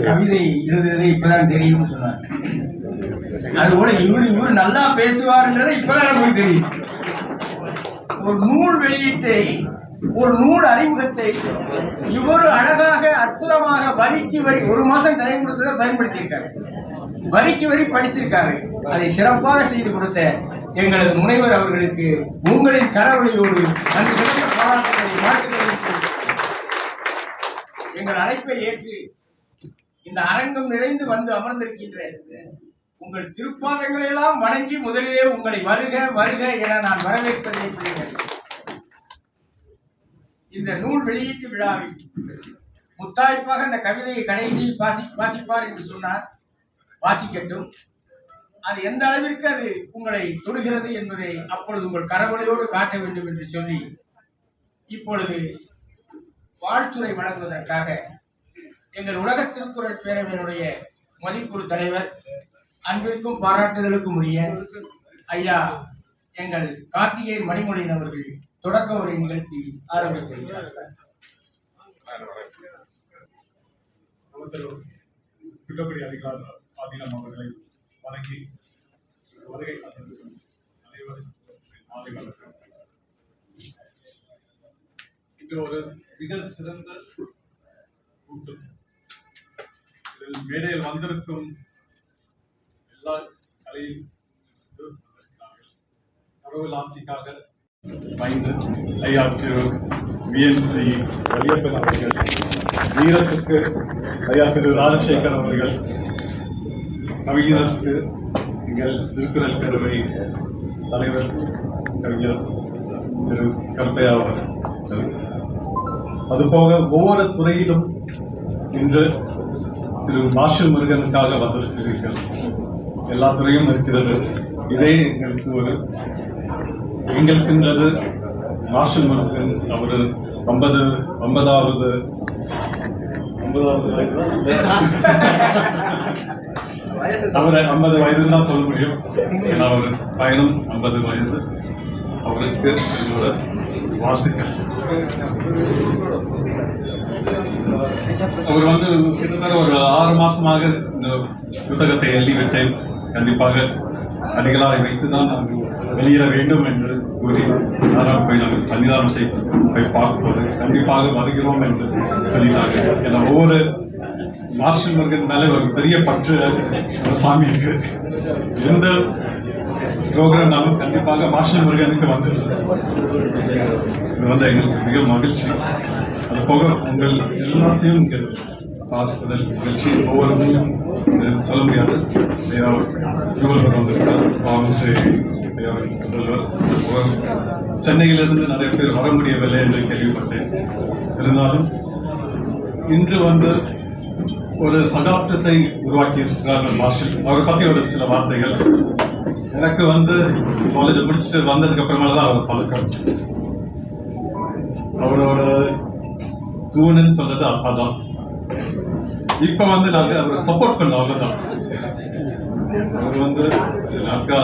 கவிதை எழுதுறதை இப்பதான் தெரியும் சொன்னார். அது கூட இவரு நல்லா பேசுவாருன்றதை இப்பதான் நமக்கு தெரியும். ஒரு நூல் வெளியீட்டை, ஒரு நூல் அறிமுகத்தை இவ்வொரு அழகாக அற்புதமாக வரிக்கு வரி 1 மாசம் டைம் கொடுத்ததை பயன்படுத்தியிருக்காரு. வரிக்கு வரி படிச்சிருக்காரு. அதை சிறப்பாக செய்து கொடுத்த எங்களது முனைவர் அவர்களுக்கு உங்களின் கரவழியோடு நன்றி சிறந்த பாராட்டுகளை வாழ்த்துக்களை எங்கள் அழைப்பை ஏற்று இந்த அரங்கம் நிறைந்து வந்து அமர்ந்திருக்கின்ற உங்கள் திருப்பாதங்களை எல்லாம் வணங்கி முதலிலே உங்களை வருக வருக என நான் வரவேற்பதை இந்த நூல் வெளியீட்டு விழாவில் முத்தாய்ப்பாக இந்த கவிதையை கடைசியில் வாசிப்பார் என்று சொன்னார். வாசிக்கட்டும். அது எந்த அளவிற்கு அது உங்களை தொடுகிறது என்பதை அப்பொழுது உங்கள் கரவொலியோடு காட்ட வேண்டும் என்று சொல்லி இப்பொழுது வாழ்த்துரை வழங்குவதற்காக எங்கள் உலக திருக்குறள் பேரவையினுடைய மதிப்புறு தலைவர், அன்பிற்கும் பாராட்டுதலுக்கும் உரிய ஐயா எங்கள் கார்த்திகேயன் மணிமொழியின் அவர்கள் தொடக்க உரை நிகழ்த்தி ஆரம்பித்திருக்கிறார். அவர்களை வணங்கி வருகை இது ஒரு மிக சிறந்த கூட்டம். மேடையில் வந்திருக்கும் எல்லா கலையும் கடவுள் ஆசிக்காக ஐயா திரு விஎன்சி வலியப்பன் அவர்கள், வீரத்துக்கு ஐயா திரு ராஜசேகர் அவர்கள், கவிஞருக்கு எங்கள் திருக்குறள் பேரவை தலைவர் கவிஞர் திரு கருப்பையா அவர்கள், அதுபோக ஒவ்வொரு துறையிலும் இன்று திரு மார்ஷல் முருகனுக்காக வந்திருக்கிறீர்கள். எல்லா துறையும் இருக்கிறது. இதே எங்களுக்குன்றது மார்ஷல் முருகன் அவர் 50வது அவரை 50 வயது தான் சொல்ல முடியும். ஏன்னா அவர் பயணம் 50 வயது. அவருக்கு என்னோட வாழ்த்துக்கள். அவர் கிட்டத்தட்ட ஒரு 6 மாசமாக இந்த புத்தகத்தை எழுதிவிட்டேன். கண்டிப்பாக அடிகளாரை வைத்துதான் நாங்கள் வெளியிட வேண்டும் என்று கூறி போய் நாங்கள் சன்னிதானம் போய் பார்க்கும்போது கண்டிப்பாக வருகிறோம் என்று சொல்லினாங்க. ஏன்னா ஒவ்வொரு மார்ஷல் முருகன் மேலே ஒரு பெரிய பற்று சாமிக்கு எந்த ப்ரோக்ராம்னாலும் கண்டிப்பாக மார்ஷல் முருகனுக்கு இது எங்களுக்கு மிக மகிழ்ச்சி. அது போக உங்கள் எல்லாத்தையும் இங்கே பார்ப்பதில் மகிழ்ச்சி. ஒவ்வொருவரையும் சொல்ல முடியாது. திருவள்ளுவர் வந்திருக்கிறார், முதல்வர். சென்னையிலிருந்து நிறைய பேர் வர முடியவில்லை என்று கேள்விப்பட்டேன். இருந்தாலும் இன்று ஒரு சகாப்தத்தை உருவாக்கி இருக்கிறார்கள் மார்ஷல். அவரை பற்றி ஒரு சில வார்த்தைகள். எனக்கு காலேஜ் முடிச்சுட்டு வந்ததுக்கு அப்புறமா தான் அவர் பழக்கம். அவரோட தூணுன்னு சொல்றது அப்பா தான். இப்ப நாங்க அவரை சப்போர்ட் பண்ண அவ்வளவுதான். அவர் அக்கா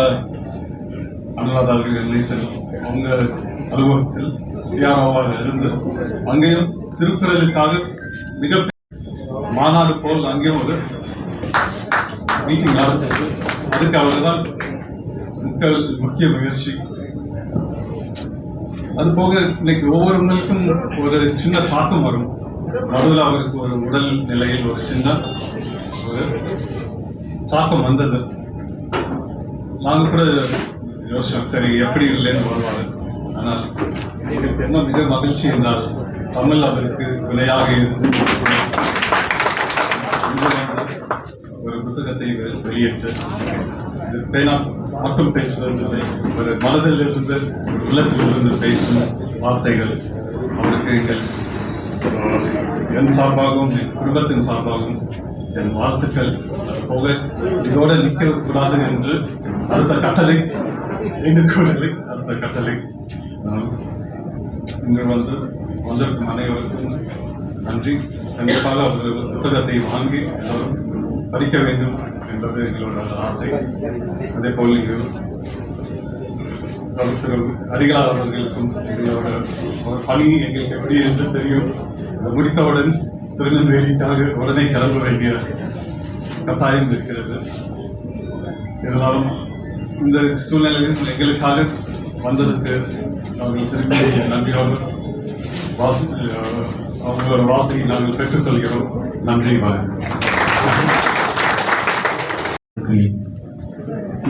அனுராதார்கள் அவங்க அலுவலகத்தில் டிஆர்ஓவாக இருந்து அங்கேயும் திருக்குறளுக்காக மிக மாநாடு போல் அங்கேயும் ஒரு மீட்டிங் நடந்தது. அதுக்கு அவர்தான் முக்கிய முயற்சி. அது போக இன்னைக்கு ஒவ்வொருவருக்கும் ஒரு சின்ன தாக்கம் வரும். நடுவில் அவருக்கு ஒரு உடல் நிலையில் ஒரு சின்ன ஒரு தாக்கம் வந்தது. நாங்கள் கூட யோசிச்சோம், சரி எப்படி இல்லைன்னு வருவாங்க. ஆனால் எனக்கு என்ன மிக மகிழ்ச்சி என்றால் தமிழ் அதற்கு வினையாக இருந்து ஒரு புத்தகத்தை வெளியிட்டு பேனா மட்டும் பேசுவதில்லை, ஒரு மனதில் இருந்து உள்ளத்தில் இருந்து பேசும் வார்த்தைகள் அவருக்கு என் சார்பாகவும் என் குடும்பத்தின் சார்பாகவும் என் வாழ்த்துக்கள். போக இதோட நிற்க கூடாது என்று அடுத்த கட்டளை இங்கு வந்திருக்கும் அனைவருக்கும் நன்றி. கண்டிப்பாக ஒரு புத்தகத்தை வாங்கி எல்லோரும் படிக்க வேண்டும் என்பது எங்களோட ஆசை. அதே போல் அடிகளார் அவர்களுக்கும் எங்களோட ஒரு பணி எங்களுக்கு எப்படி என்று தெரியும். முடித்தவுடன் திருநெல்வேலிக்காக உடனே கிளம்ப வேண்டிய கட்டாயம் இருக்கிறது. இருந்தாலும் இந்த சூழ்நிலையில் எங்களுக்காக வந்ததற்கு நாங்கள் திரும்பி நன்றியோடு அவங்களோட வார்த்தையை நாங்கள் பெற்றுக் கொள்கிறோம். நன்றி.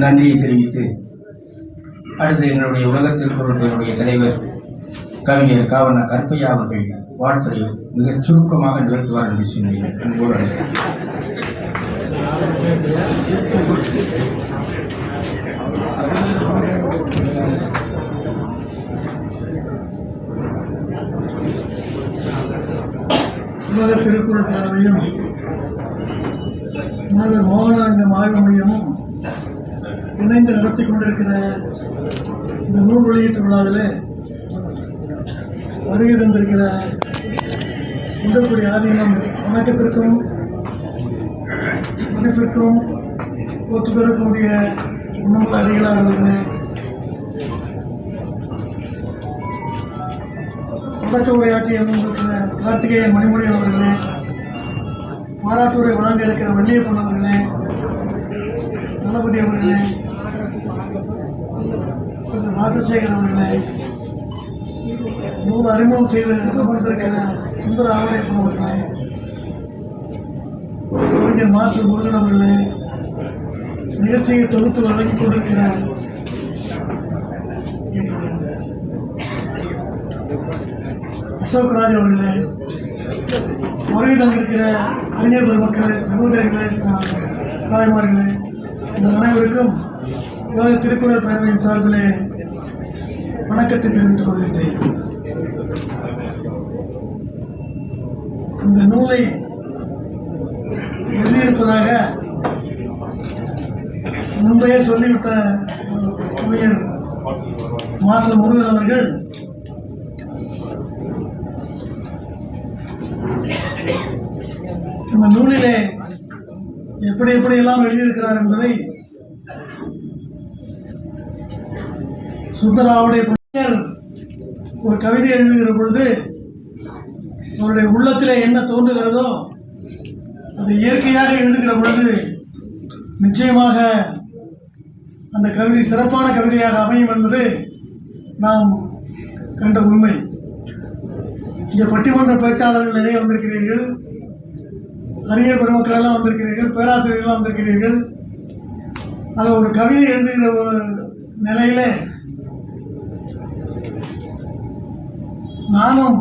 நன்றியை தெரிவித்து அடுத்து எங்களுடைய உலகத்தில் பொருளுடைய தலைவர் கவிஞர் காவன கற்பையா அவர்கள் வாழ்த்துறை மிகச் சுருக்கமாக நிகழ்த்துவார் என்று சொன்னேன். அன்போடு உலக திருக்குறள் பேரவையும் மாணவர் மோகனானந்தம் ஆய்வு மையமும் இணைந்து நடத்தி கொண்டிருக்கிற இந்த நூல் வெளியீட்டு விழாவிலே வருகை தந்திருக்கிற குன்றக்குடி ஆதீனம் வணக்கத்திற்கும் மதிப்பிற்கும் ஒத்து பெறக்கூடிய உணவு அடிகளார் அவர்களே, தொடக்க உரையாற்றிய கார்த்திகேயன் மணிமொழியன் அவர்களே, பாராட்டுரை வழங்க இருக்கிற வள்ளியப்பன் அவர்களே, தளபதி அவர்களே, ராஜசேகர் அவர்களே, நூல் அறிமுகம் செய்து அமர்ந்திருக்கிற சுந்தர ஆவடையப்பன் அவர்களே, கவிஞர் மாஸ்டர் முருகன் அவர்களே, நிகழ்ச்சியை தொகுத்து வழங்கிக் கொண்டிருக்கிற அசோக்ராஜ் அவர்களே, வருகை தந்திருக்கிற அறிஞர் பெருமக்களே, சகோதரிகளே, தாய்மார்களே, இந்த அனைவருக்கும் உலக திருக்குறள் பேரவையின் சார்பிலே வணக்கத்தை தெரிவித்துக் கொள்கின்றேன். இந்த நூலை எழுதியிருப்பதாக முன்பே சொல்லிவிட்ட கவிஞர் மாஸ்டர் முருகன் அவர்கள் இந்த நூலிலே எப்படியெல்லாம் எழுதியிருக்கிறார் என்பதை சுந்தராவுடைய ஒரு கவிதை எழுதுகிற பொழுது அவருடைய உள்ளத்திலே என்ன தோன்றுகிறதோ அது இயற்கையாக எழுதுகிற பொழுது நிச்சயமாக அந்த கவிதை சிறப்பான கவிதையாக அமையும் என்பது நாம் கண்ட உண்மை. இங்கே பட்டிமன்ற பேச்சாளர்கள் நிறைய வந்திருக்கிறீர்கள், அறிஞர் பெருமக்கள் எல்லாம் வந்திருக்கிறீர்கள், பேராசிரியர்கள் வந்திருக்கிறீர்கள். அது ஒரு கவிதை எழுதுகிற ஒரு நிலையில நானும்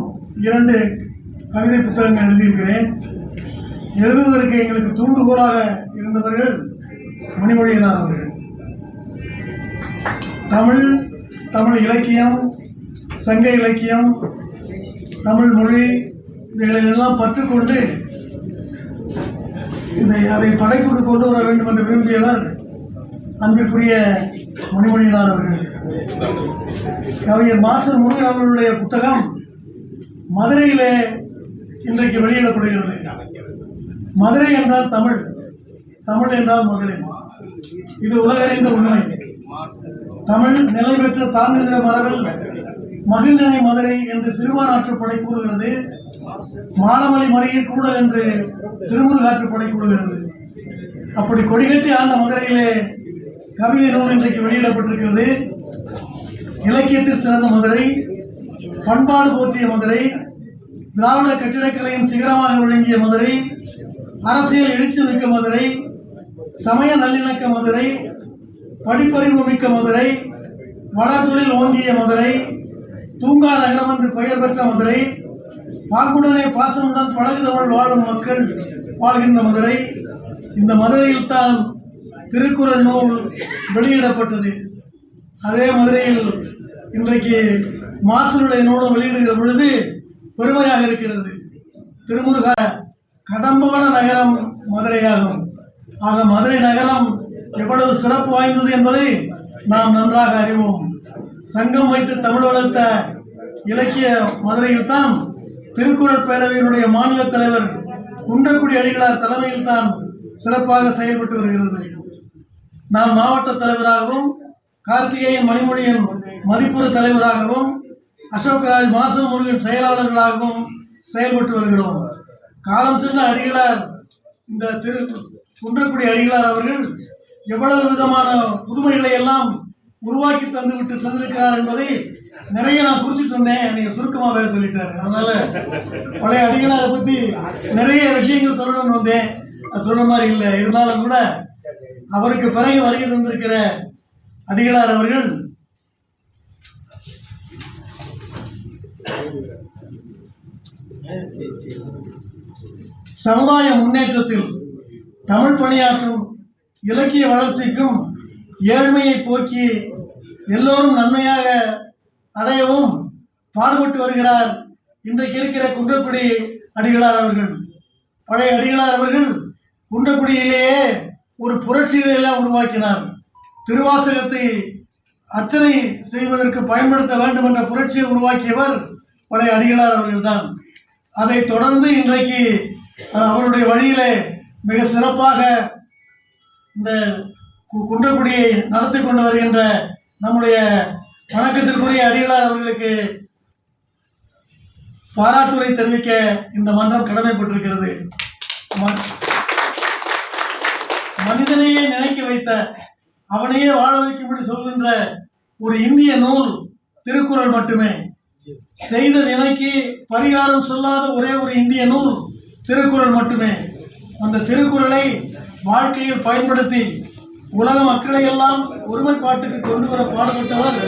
2 கவிதை புத்தகங்கள் எழுதியிருக்கிறேன். எழுதுவதற்கு எங்களுக்கு தூண்டுகோலாக இருந்தவர்கள் மணிமொழியனார் அவர்கள். தமிழ் இலக்கியம், சங்க இலக்கியம், தமிழ் மொழி இவைகளெல்லாம் பற்றுக்கொண்டு அதை படைப்புக்கு கொண்டு வர வேண்டும் என்று விரும்பியவர் அன்பிற்குரிய மணிமொழியனார் அவர்கள். கவிஞர் மாஸ்டர் முருகன் அவர்களுடைய புத்தகம் மதுரையிலே இன்றைக்கு வெளியிடப்படுகிறது. மதுரை என்றால் தமிழ், தமிழ் என்றால் மதுரை. இது உலகறிந்த உண்மை. தமிழ் நிலை பெற்ற தாங்குகிற மரபில் மகிழ்நிலை மதுரை என்று சிறுமாநாற்றுப்படை கூறுகிறது. மானமலை மறையில் கூடல் என்று திருமுருகாற்றுப்படை கூறுகிறது. அப்படி கொடிகட்டி ஆண்ட மதுரையிலே கவிதை நூல் இன்றைக்கு வெளியிடப்பட்டிருக்கிறது. இலக்கியத்தில் சிறந்த மதுரை, பண்பாடு போற்றிய மதுரை, திராவிட கட்டிடக்கலையின் சிகரமாக விளங்கிய மதுரை, அரசியல் எழுச்சி மிக்க மதுரை, சமய நல்லிணக்க மதுரை, படிப்பறிவு மிக்க மதுரை, வளர்தொழில் ஓங்கிய மதுரை, தூங்கா நகரம் என்று பெயர் பெற்ற மதுரை, பாங்குடனே பாசமுடன் பழகுதவள் வாழும் மக்கள் வாழ்கின்ற மதுரை. இந்த மதுரையில் தான் திருக்குறள் நூல் வெளியிடப்பட்டது. அதே மதுரையில் இன்றைக்கு மாஸ்டருடைய நூலும் வெளியிடுகிற பொழுது பெருமையாக இருக்கிறது. திருமுருக கடம்பவன நகரம் மதுரையாகும். ஆக மதுரை நகரம் எவ்வளவு சிறப்பு வாய்ந்தது என்பதை நாம் நன்றாக அறிவோம். சங்கம் வைத்து தமிழ் வளர்த்த இலக்கிய மதுரையில் தான் திருக்குறள் பேரவையினுடைய மாநில தலைவர் குன்றக்குடி அடிகளார் தலைமையில் தான் சிறப்பாக செயல்பட்டு வருகிறது. நான் மாவட்ட தலைவராகவும், கார்த்திகேயன் மணிமொழியன் மதிப்புறு தலைவராகவும், அசோக்ராஜ் மாஸ்டர் முருகன் செயலாளர்களாகவும் செயல்பட்டு வருகிறோம். காலம் சென்ற அடிகளார் இந்த குன்றக்குடி அடிகளார் அவர்கள் எவ்வளவு விதமான புதுமைகளை எல்லாம் உருவாக்கி தந்துவிட்டு சென்றிருக்கிறார் என்பதை நிறைய நான் குறிச்சிட்டு வந்தேன். நீங்க சுருக்கமா பேச சொல்லிட்டாரு. அதனால பழைய அடிகளாரை பத்தி நிறைய விஷயங்கள் சொல்லணும்னு வந்தேன். சொல்ற மாதிரி இல்லை. இருந்தாலும் கூட அவருக்கு பிறகு வருகை தந்திருக்கிற அடிகளார் அவர்கள் சமுதாய முன்னேற்றத்தில் தமிழ் பணியாற்றும் இலக்கிய வளர்ச்சிக்கும் ஏழ்மையை போக்கி எல்லோரும் நன்மையாக அடையவும் பாடுபட்டு வருகிறார் இன்றைக்கு இருக்கிற குன்றக்குடி அடிகளார் அவர்கள். பழைய அடிகளார் அவர்கள் குன்றக்குடியிலேயே ஒரு புரட்சிகளை எல்லாம் உருவாக்கினார். திருவாசகத்தை அர்ச்சனை செய்வதற்கு பயன்படுத்த வேண்டும் என்ற புரட்சியை உருவாக்கியவர் பழைய அடிகளார் அவர்கள்தான். அதை தொடர்ந்து இன்றைக்கு அவருடைய வழியிலே மிக சிறப்பாக இந்த குன்றக்குடியை நடத்தி கொண்டு வருகின்ற நம்முடைய வணக்கத்திற்குரிய அடிகளார் அவர்களுக்கு பாராட்டுரை தெரிவிக்க இந்த மன்றம் கடமைப்பட்டிருக்கிறது. மனிதனையே நினைக்க வைத்த, அவனையே வாழ வைக்கும்படி சொல்கின்ற ஒரு இந்திய நூல் திருக்குறள் மட்டுமே. செய்த வினைக்கு பரிகாரம் சொல்லாத ஒரே ஒரு இந்திய நூல் திருக்குறள் மட்டுமே. அந்த திருக்குறளை வாழ்க்கையில் பயன்படுத்தி உலக மக்களை எல்லாம் ஒருமைப்பாட்டுக்கு கொண்டு வர பாடுபட்டவர்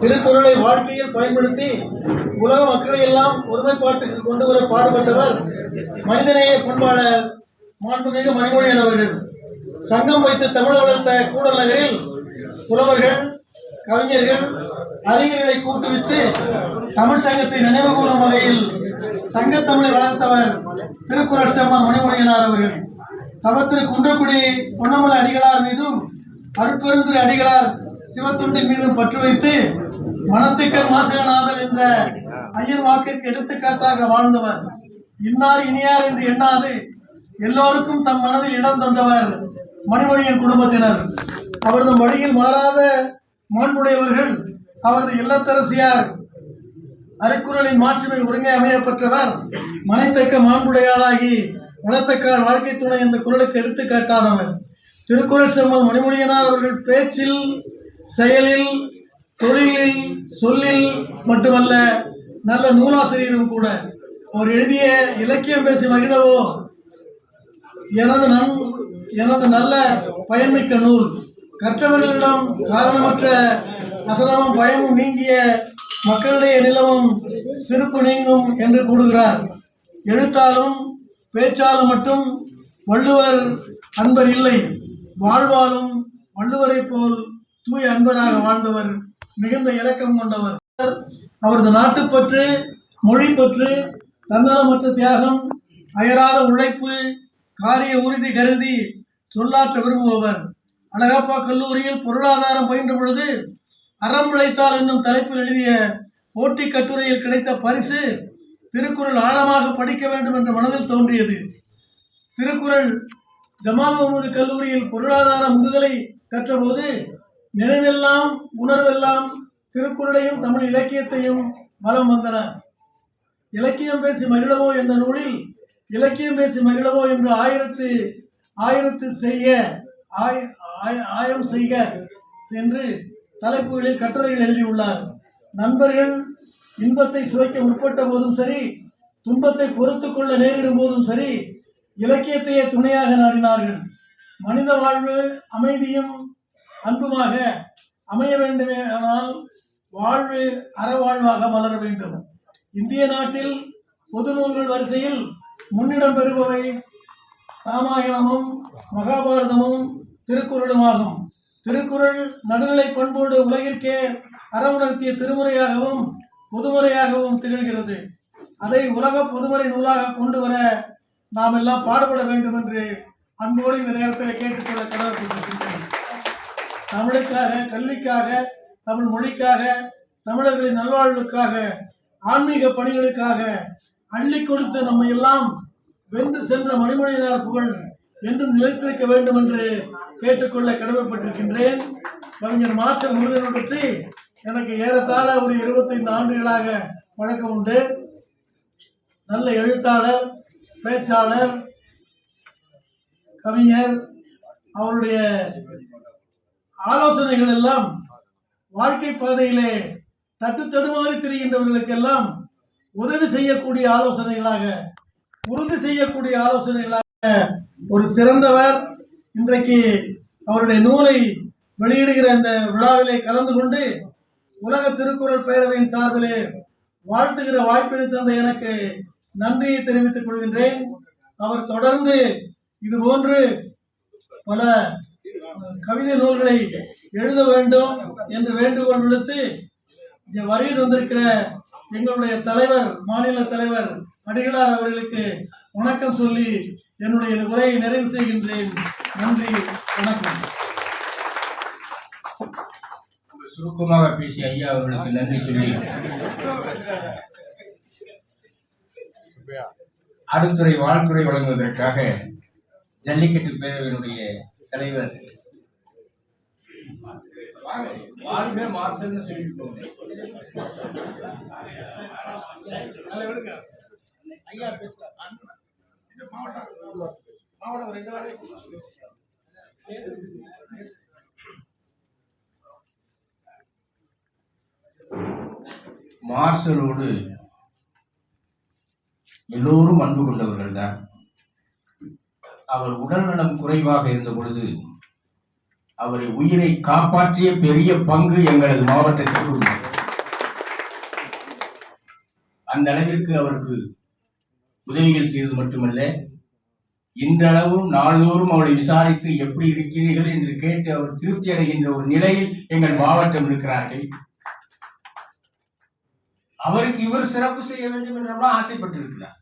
திருக்குறளை வாழ்க்கையில் பயன்படுத்தி உலக மக்களை எல்லாம் ஒருமைப்பாட்டுக்கு கொண்டு வர பாடுபட்டவர் மனிதநேய பண்பாளர் மாண்புமிகு மணிமொழியன் அவர்கள். சங்கம் வைத்து தமிழ் வளர்த்த கூடல் நகரில் புலவர்கள், கவிஞர்கள், அறிஞர்களை கூட்டுவித்து தமிழ் சங்கத்தை நினைவு கூறும் வகையில் சங்கத்தமிழை வளர்த்தவர் திருக்குறள் செம்மான் மணிமொழியனார் அவர்கள். தவத்திரு குன்றக்குடி பொன்னமலை அடிகளார் மீதும் அருட்பெருந்திரு அடிகளார் சிவத்துண்டின் மீதும் பற்று வைத்து மனத்துக்கள் மாசகநாதல் என்ற ஐயர் வாக்கிற்கு எடுத்துக்காட்டாக வாழ்ந்தவர். இன்னார் இனியார் என்று எண்ணாது எல்லோருக்கும் தம் மனதில் இடம் தந்தவர் மணிமொழியன் குடும்பத்தினர். அவரது வழியில் மாறாத மாண்புடையவர்கள் அவரது இல்லத்தரசியார். அருக்குறளின் மாட்சிமை ஒருங்கே அமையப்பெற்றவர் மனைத்தக்க மாண்புடையாளாகி வளர்த்தக்கால் வாழ்க்கை துணை என்ற குரலுக்கு எடுத்துக்காட்டானவர் திருக்குறள் செம்மல் மணிமொழியனார் அவர்கள். பேச்சில், செயலில், தொழிலில், சொல்லில் மட்டுமல்ல, நல்ல நூலாசிரியரும் கூட. அவர் எழுதிய இலக்கியம் பேசி மகிழவோ எனது நல்ல பயன்மிக்க நூல் கற்றவர்களிடம் காரணமற்ற அசலமும் பயமும் நீங்கிய மக்களிடையே நிலவும் சிறப்பு நீங்கும் என்று கூறுகிறார். எழுத்தாலும் பேச்சாலும் மட்டும் வள்ளுவர் அன்பர் இல்லை, வாழ்வாலும் வள்ளுவரை போல் தூய அன்பராக வாழ்ந்தவர், மிகுந்த இரக்கம் கொண்டவர். அவரது நாட்டுப்பற்று, மொழிப்பற்று, தன்னலமற்ற தியாகம், அயராத உழைப்பு, காரிய உறுதி கருதி சொல்லாற்ற விரும்புபவர். அழகப்பா கல்லூரியில் பொருளாதாரம் பயின்ற பொழுது அறம் பிழைத்தால் என்னும் தலைப்பில் எழுதிய போட்டி கட்டுரையில் கிடைத்த பரிசு திருக்குறள் ஆழமாக படிக்க வேண்டும் என்ற மனதில் தோன்றியது. திருக்குறள் ஜமால் முகமது கல்லூரியில் பொருளாதார முதுகலை கற்றபோது நினைவெல்லாம் உணர்வெல்லாம் திருக்குறளையும் தமிழ் இலக்கியத்தையும் வலம் வந்தன. இலக்கியம் பேசி மகிழவோ என்ற நூலில் இலக்கியம் பேசி மகிழவோ என்று ஆயம் செய்க என்று தலைப்புகளில் கட்டுரைகள் எழுதியுள்ளார். நண்பர்கள் இன்பத்தை சுவைக்க முற்பட்ட போதும் சரி, துன்பத்தை பொறுத்து கொள்ள நேரிடும் போதும் சரி, இலக்கியத்தையே துணையாக நாடினார்கள். மனித வாழ்வு அமைதியும் அன்புமாக அமைய வேண்டுமே, ஆனால் வாழ்வு அறவாழ்வாக மலர வேண்டும். இந்திய நாட்டில் பொது நூல்கள் வரிசையில் முன்னிடம் பெறுபவை ராமாயணமும் மகாபாரதமும் திருக்குறளுமாகும். திருக்குறள் நடுநிலை பண்போடு உலகிற்கே அறவுணர்த்திய திருமுறையாகவும் பொதுமுறையாகவும் திகழ்கிறது. அதை உலக பொதுமுறை நூலாக கொண்டு வர நாம் எல்லாம் பாடுபட வேண்டும் என்று அன்போடு இந்த நேரத்தில் கேட்டுக்கொள்ள கடமைப்பட்டிருக்கின்றேன். தமிழுக்காக, கல்விக்காக, தமிழ் மொழிக்காக, தமிழர்களின் நல்வாழ்வுக்காக, ஆன்மீக பணிகளுக்காக அள்ளி கொடுத்து நம்மை எல்லாம் வென்று சென்ற மணிமொழியார் புகழ் என்றும் நிலைத்திருக்க வேண்டும் என்று கேட்டுக்கொள்ள கடமைப்பட்டிருக்கின்றேன். கவிஞர் மாஸ்டர் முருகனை பற்றி எனக்கு ஏறத்தாழ ஒரு 25 ஆண்டுகளாக பழக்கம் உண்டு. நல்ல எழுத்தாளர், பேச்சாளர், கவிஞர். அவருடைய ஆலோசனைகள் எல்லாம் வாழ்க்கை பாதையிலே தட்டு தடுமாறி திரிகின்றவர்களுக்கெல்லாம் உதவி செய்யக்கூடிய ஆலோசனைகளாக, உறுதி செய்யக்கூடிய ஆலோசனைகளாக ஒரு சிறந்தவர். இன்றைக்கு அவருடைய நூலை வெளியிடுகிற அந்த விழாவிலே கலந்து கொண்டு உலக திருக்குறள் பேரவையின் சார்பிலே வாழ்த்துகிற வாய்ப்பினை தந்த எனக்கு நன்றியை தெரிவித்துக் கொள்கின்றேன். அவர் தொடர்ந்து இதுபோன்று பல கவிதை நூல்களை எழுத வேண்டும் என்று வேண்டுகோள் விடுத்து இங்கே வருகை தந்திருக்கிற எங்களுடைய தலைவர், மாநில தலைவர் அடிகளார் அவர்களுக்கு வணக்கம் சொல்லி என்னுடைய உரையை நிறைவு செய்கின்றேன். நன்றி, வணக்கம். சுருக்கமாக பேசிய ஐயா அவர்களுக்கு நன்றி சொல்லி அடுத்துறை வாழ்த்துறை வழங்குவதற்காக ஜல்லிக்கட்டு பேரவையினுடைய தலைவர் மார்சல்னு சொல்லிட்டு ஐயா பேசலாம். மார்சலோடு எல்லோரும் அன்பு கொண்டவர்கள் தான். அவர் உடல்நலம் குறைவாக இருந்த பொழுது அவரை உயிரை காப்பாற்றிய பெரிய பங்கு எங்களது மாவட்டத்திற்கு உண்டு. அந்த அளவிற்கு அவருக்கு உதவிகள் செய்வது மட்டுமல்ல, இன்றளவும் நாள்தோறும் அவளை விசாரித்து எப்படி இருக்கிறீர்கள் என்று கேட்டு அவர் திருப்தி அடைகின்ற ஒரு நிலையில் எங்கள் மாவட்டம் இருக்கிறார்கள். அவருக்கு இவர் சிறப்பு செய்ய வேண்டும் என்றெல்லாம் ஆசைப்பட்டிருக்கிறார்.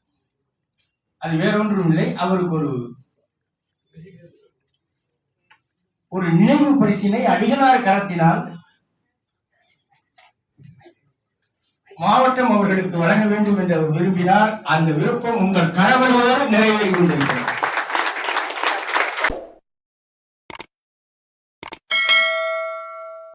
அது வேறொன்றும் இல்லை, அவருக்கு ஒரு நினைவு பரிசினை அடிகளார் கரத்தினால் மாவட்டம் அவர்களுக்கு வழங்க வேண்டும் என்று அவர் விரும்பினார். அந்த விருப்பம் உங்கள் கனவோடு நிறைவேறி கொண்டிருக்கிறது.